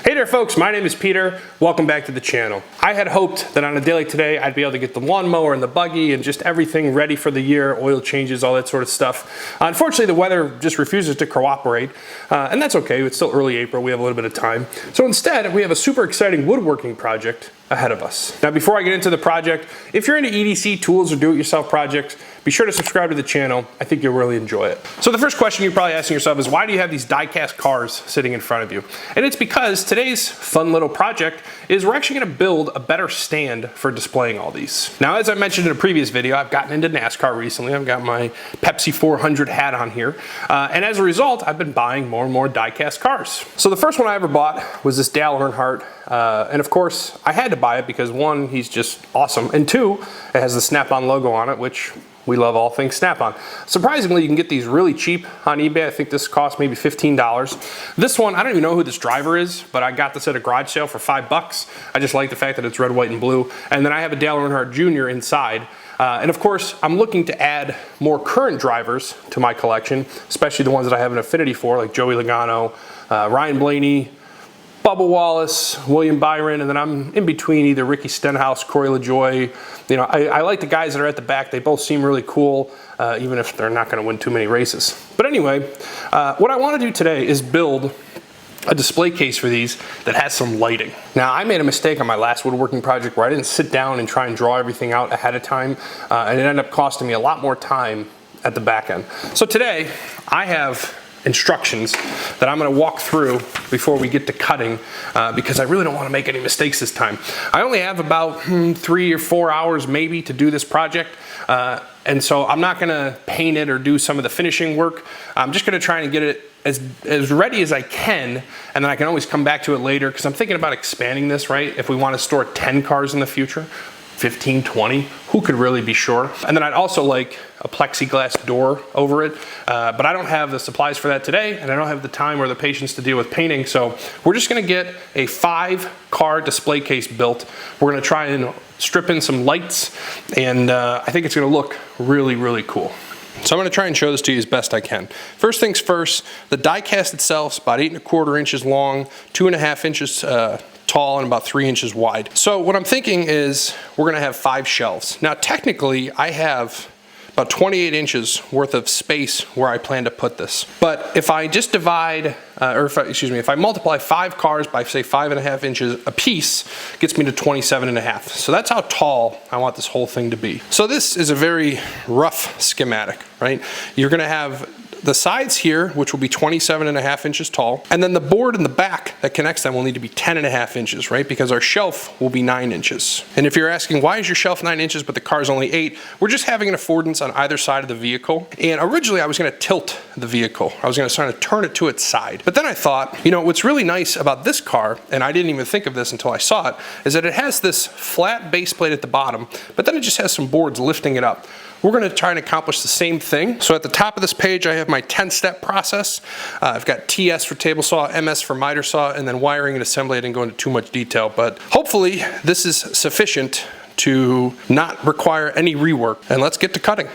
Hey there folks, my name is Peter. Welcome back to the channel. I had hoped that on a day like today, I'd be able to get the lawnmower and the buggy and just everything ready for the year, oil changes, all that sort of stuff. Unfortunately, the weather just refuses to cooperate, and that's okay. It's still early April. We have a little bit of time. So instead, we have a super exciting woodworking project ahead of us. Now, before I get into the project, if you're into EDC tools or do-it-yourself projects, be sure to subscribe to the channel. I think you'll really enjoy it. So the first question you're probably asking yourself is, why do you have these die-cast cars sitting in front of you? And it's because today's fun little project is we're actually gonna build a better stand for displaying all these. Now, as I mentioned in a previous video, I've gotten into NASCAR recently. I've got my Pepsi 400 hat on here. And as a result, I've been buying more and more die-cast cars. So the first one I ever bought was this Dale Earnhardt. And of course, I had to buy it because one, he's just awesome. And two, it has the Snap-on logo on it, which we love all things Snap-on. Surprisingly, you can get these really cheap on eBay. I think this cost maybe $15. This one, I don't even know who this driver is, but I got this at a garage sale for $5. I just like the fact that it's red, white, and blue. And then I have a Dale Earnhardt Jr. inside. And of course, I'm looking to add more current drivers to my collection, especially the ones that I have an affinity for, like Joey Logano, Ryan Blaney, Bubba Wallace, William Byron, and then I'm in between either Ricky Stenhouse, Corey LaJoie. You know, I like the guys that are at the back. They both seem really cool, even if they're not going to win too many races. But anyway, what I want to do today is build a display case for these that has some lighting. Now, I made a mistake on my last woodworking project where I didn't sit down and try and draw everything out ahead of time, and it ended up costing me a lot more time at the back end. So today, I have instructions that I'm going to walk through before we get to cutting because I really don't want to make any mistakes this time. I only have about 3 or 4 hours maybe to do this project, and so I'm not going to paint it or do some of the finishing work. I'm just going to try and get it as ready as I can, and then I can always come back to it later because I'm thinking about expanding this, right? If we want to store 10 cars in the future, 15, 20, who could really be sure? And then I'd also like a plexiglass door over it, but I don't have the supplies for that today, and I don't have the time or the patience to deal with painting, so we're just gonna get a 5-car display case built. We're gonna try and strip in some lights, and I think it's gonna look really, really cool. So I'm going to try and show this to you as best I can. First things first, the die cast itself is about 8 1/4 inches long, 2.5 inches tall, and about 3 inches wide. So what I'm thinking is we're going to have 5 shelves. Now technically I have about 28 inches worth of space where I plan to put this. But if I just divide, if I multiply 5 cars by say 5.5 inches a piece, gets me to 27.5. So that's how tall I want this whole thing to be. So this is a very rough schematic, right? You're gonna have the sides here, which will be 27.5 inches tall, and then the board in the back that connects them will need to be 10.5 inches, right? Because our shelf will be 9 inches. And if you're asking, why is your shelf 9 inches but the car's only 8? We're just having an affordance on either side of the vehicle. And originally I was gonna tilt the vehicle. I was gonna try to turn it to its side. But then I thought, you know, what's really nice about this car, and I didn't even think of this until I saw it, is that it has this flat base plate at the bottom, but then it just has some boards lifting it up. We're going to try and accomplish the same thing. So at the top of this page, I have my 10-step process. I've got TS for table saw, MS for miter saw, and then wiring and assembly. I didn't go into too much detail, but hopefully this is sufficient to not require any rework. And let's get to cutting.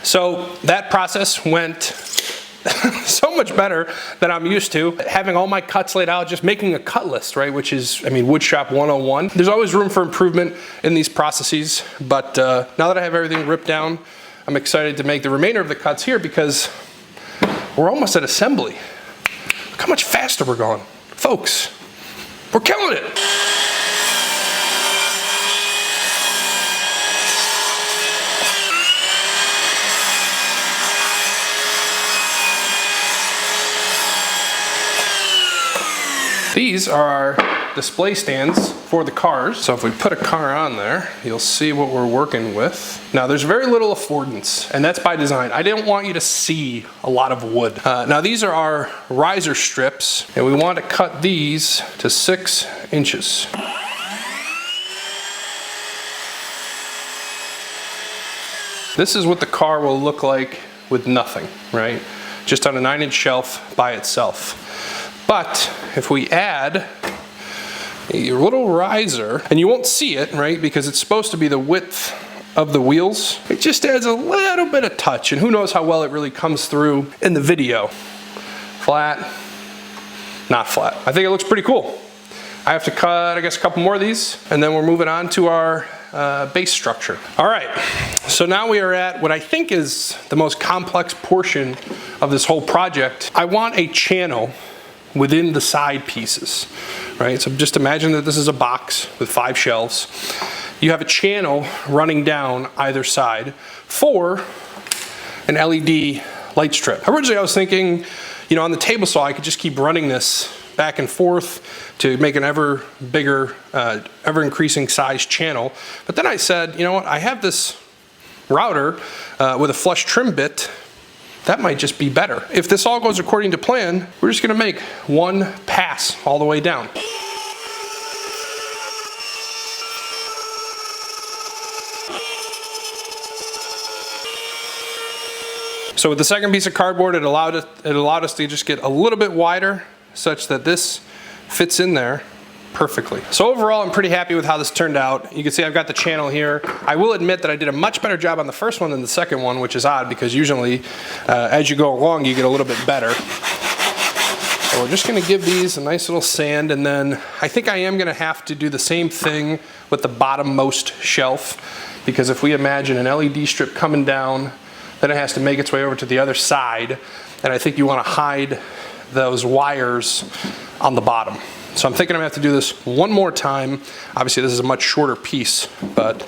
So that process went so much better than I'm used to. Having all my cuts laid out, just making a cut list, right? Which is, I mean, woodshop 101. There's always room for improvement in these processes, but now that I have everything ripped down, I'm excited to make the remainder of the cuts here because we're almost at assembly. Look how much faster we're going. Folks, we're killing it. These are our display stands for the cars. So if we put a car on there, you'll see what we're working with. Now there's very little affordance, and that's by design. I didn't want you to see a lot of wood. Now these are our riser strips, and we want to cut these to 6 inches. This is what the car will look like with nothing, right? Just on a 9-inch shelf by itself. But if we add a little riser, and you won't see it, right? Because it's supposed to be the width of the wheels. It just adds a little bit of touch, and who knows how well it really comes through in the video. Flat, not flat. I think it looks pretty cool. I have to cut, I guess, a couple more of these, and then we're moving on to our base structure. All right, so now we are at what I think is the most complex portion of this whole project. I want a channel within the side pieces, right? So just imagine that this is a box with 5 shelves. You have a channel running down either side for an LED light strip. Originally I was thinking, you know, on the table saw I could just keep running this back and forth to make an ever bigger, ever increasing size channel. But then I said, you know what, I have this router with a flush trim bit. That might just be better. If this all goes according to plan, we're just gonna make one pass all the way down. So with the second piece of cardboard, it allowed us to just get a little bit wider such that this fits in there perfectly. So overall, I'm pretty happy with how this turned out. You can see I've got the channel here. I will admit that I did a much better job on the first one than the second one, which is odd because usually as you go along, you get a little bit better. So we're just gonna give these a nice little sand, and then I think I am gonna have to do the same thing with the bottommost shelf, because if we imagine an LED strip coming down, then it has to make its way over to the other side, and I think you wanna hide those wires on the bottom. So I'm thinking I'm gonna have to do this one more time. Obviously this is a much shorter piece, but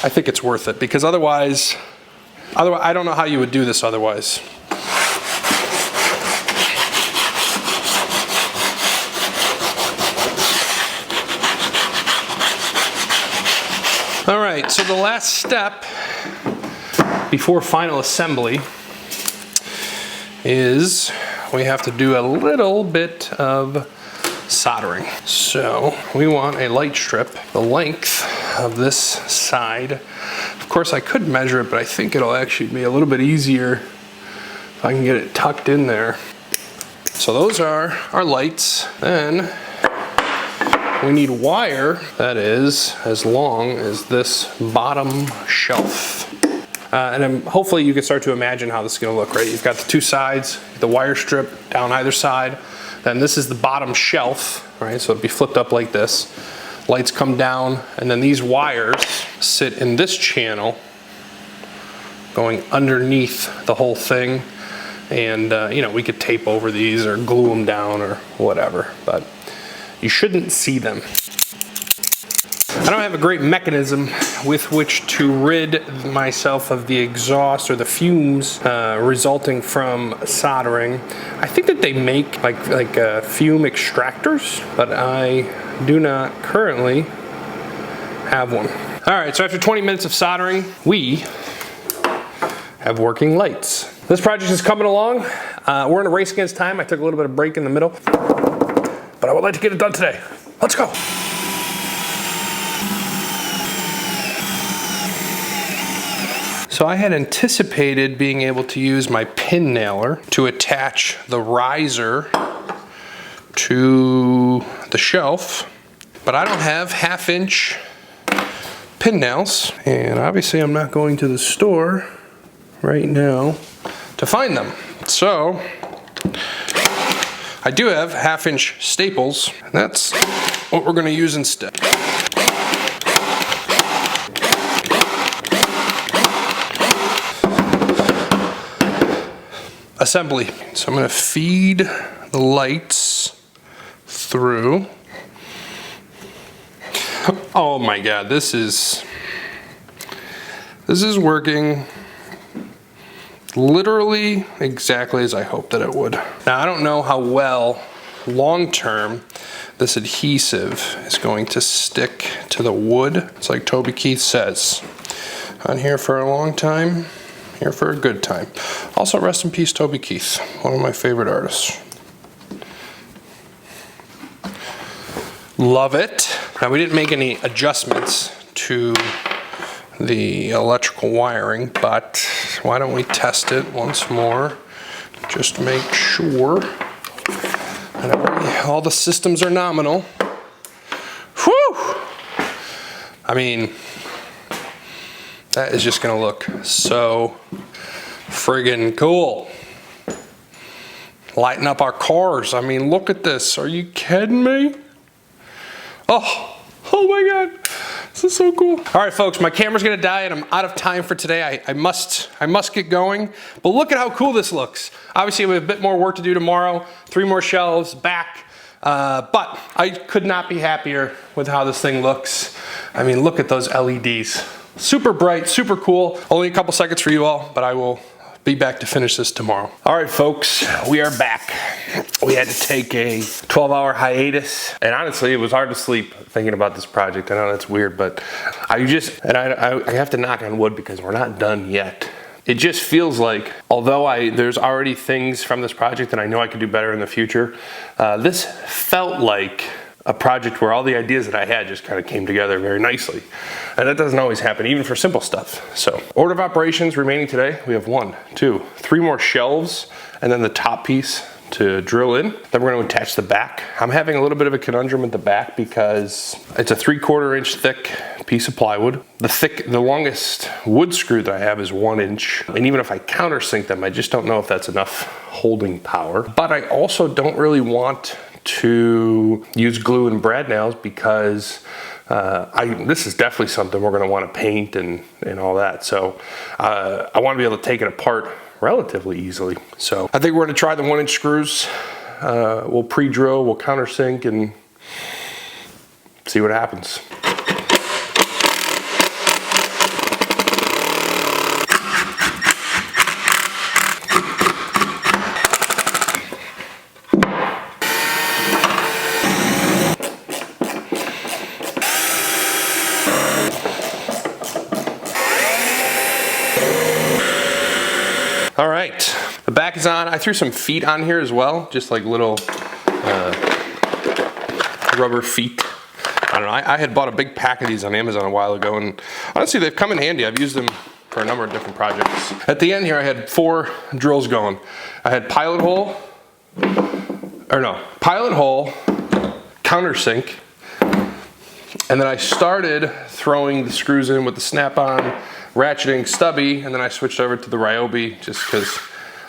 I think it's worth it, because otherwise I don't know how you would do this otherwise. All right, so the last step before final assembly is we have to do a little bit of soldering. So we want a light strip the length of this side. Of course I could measure it, but I think it'll actually be a little bit easier if I can get it tucked in there. So those are our lights. Then we need wire that is as long as this bottom shelf. And hopefully you can start to imagine how this is gonna look, right? You've got the 2 sides, the wire strip down either side. Then this is the bottom shelf, right? So it'd be flipped up like this. Lights come down, and then these wires sit in this channel going underneath the whole thing. And you know, we could tape over these or glue them down or whatever, but you shouldn't see them. I don't have a great mechanism with which to rid myself of the exhaust or the fumes resulting from soldering. I think that they make like fume extractors, but I do not currently have one. All right, so after 20 minutes of soldering, we have working lights. This project is coming along. We're in a race against time. I took a little bit of break in the middle, but I would like to get it done today. Let's go. So I had anticipated being able to use my pin nailer to attach the riser to the shelf, but I don't have 1/2-inch pin nails, and obviously I'm not going to the store right now to find them. So I do have 1/2-inch staples, and that's what we're going to use instead. Assembly. So I'm going to feed the lights through. Oh my God, this is working literally exactly as I hoped that it would. Now I don't know how well long term, this adhesive is going to stick to the wood. It's like Toby Keith says, on here for a long time, here for a good time. Also, rest in peace, Toby Keith, one of my favorite artists. Love it. Now, we didn't make any adjustments to the electrical wiring, but why don't we test it once more, just to make sure that all the systems are nominal. Whew! I mean, that is just gonna look so friggin' cool. Lighting up our cars. I mean, look at this. Are you kidding me? Oh my God. This is so cool. All right, folks, my camera's gonna die and I'm out of time for today. I must get going, but look at how cool this looks. Obviously, we have a bit more work to do tomorrow, 3 more shelves, back, but I could not be happier with how this thing looks. I mean, look at those LEDs. Super bright, super cool. Only a couple seconds for you all, but I will be back to finish this tomorrow. All right, folks, we are back. We had to take a 12-hour hiatus, and honestly, it was hard to sleep thinking about this project. I know that's weird, but I have to knock on wood because we're not done yet. It just feels like, although there's already things from this project that I know I could do better in the future, this felt like a project where all the ideas that I had just kind of came together very nicely. And that doesn't always happen, even for simple stuff. So, order of operations remaining today, we have 1, 2, 3 more shelves, and then the top piece to drill in. Then we're going to attach the back. I'm having a little bit of a conundrum with the back because it's a 3/4 inch thick piece of plywood. The longest wood screw that I have is 1 inch. And even if I countersink them, I just don't know if that's enough holding power. But I also don't really want to use glue and brad nails because this is definitely something we're going to want to paint and all that. So I want to be able to take it apart relatively easily. So I think we're going to try the 1 inch screws. We'll pre-drill, we'll countersink and see what happens. All right, the back is on. I threw some feet on here as well, just like little rubber feet. I don't know, I had bought a big pack of these on Amazon a while ago, and honestly, they've come in handy. I've used them for a number of different projects. At the end here, I had 4 drills going. I had pilot hole, countersink, and then I started throwing the screws in with the snap-on, ratcheting stubby, and then I switched over to the Ryobi just because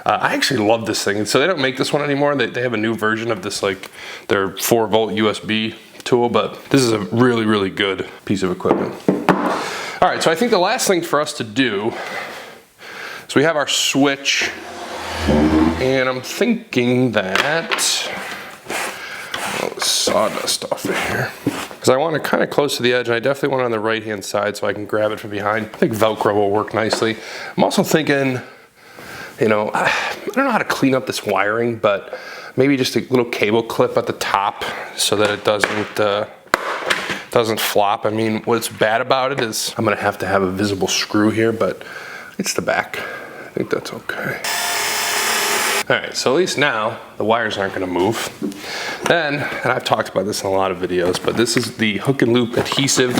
I actually love this thing. And so they don't make this one anymore. They have a new version of this, like their 4-volt USB tool, but this is a really, really good piece of equipment. All right, so I think the last thing for us to do is we have our switch, and I'm thinking that sawdust off of here. Because I want it kind of close to the edge, and I definitely want it on the right-hand side so I can grab it from behind. I think Velcro will work nicely. I'm also thinking, you know, I don't know how to clean up this wiring, but maybe just a little cable clip at the top so that it doesn't flop. I mean, what's bad about it is I'm gonna have to have a visible screw here, but it's the back. I think that's okay. All right, so at least now the wires aren't gonna move. Then, and I've talked about this in a lot of videos, but this is the hook and loop adhesive.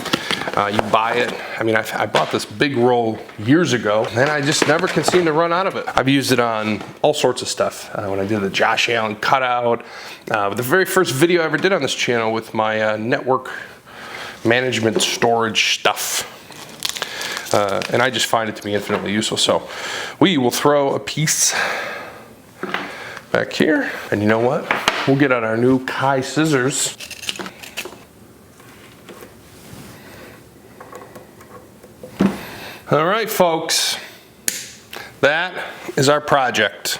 You buy it. I mean, I bought this big roll years ago, and I just never can seem to run out of it. I've used it on all sorts of stuff. When I did the Josh Allen cutout, the very first video I ever did on this channel with my network management storage stuff. And I just find it to be infinitely useful. So we will throw a piece back here, and you know what? We'll get out our new Kai scissors. All right, folks, that is our project.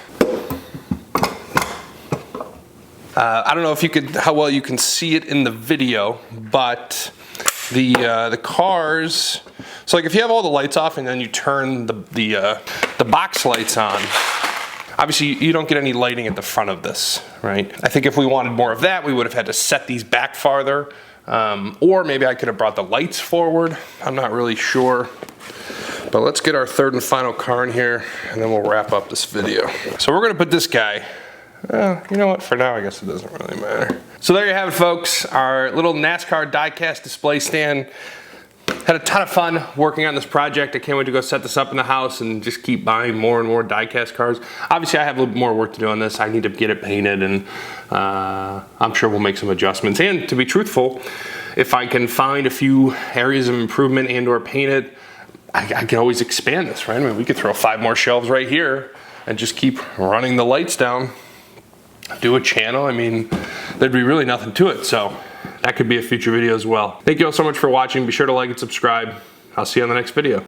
I don't know if how well you can see it in the video, but the cars. So like if you have all the lights off and then you turn the box lights on Obviously, you don't get any lighting at the front of this, right? I think if we wanted more of that, we would have had to set these back farther, or maybe I could have brought the lights forward. I'm not really sure. But let's get our third and final car in here, and then we'll wrap up this video. So we're gonna put this guy, you know what, for now I guess it doesn't really matter. So there you have it, folks, our little NASCAR Diecast display stand. Had a ton of fun working on this project. I can't wait to go set this up in the house and just keep buying more and more diecast cars. Obviously, I have a little more work to do on this. I need to get it painted, and I'm sure we'll make some adjustments. And to be truthful, if I can find a few areas of improvement and or paint it, I can always expand this, right? I mean, we could throw 5 more shelves right here and just keep running the lights down, do a channel. I mean, there'd be really nothing to it. So that could be a future video as well. Thank you all so much for watching. Be sure to like and subscribe. I'll see you on the next video.